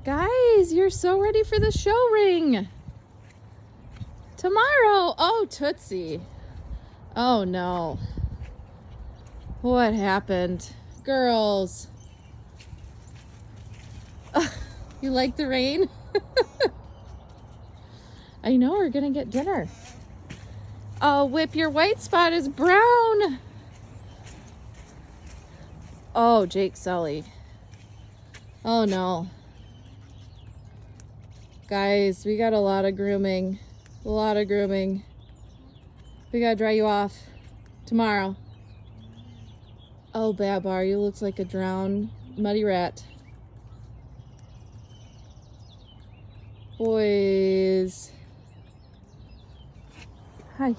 Guys, you're so ready for the show ring. Tomorrow. Oh, Tootsie. Oh, no. What happened? Girls. You like the rain? I know, we're going to get dinner. Oh, Whip, your white spot is brown. Oh, Jake Sully. Oh, no. Guys, we got a lot of grooming. A lot of grooming. We got to dry you off tomorrow. Oh, Babar, you look like a drowned muddy rat. Boys. Hi.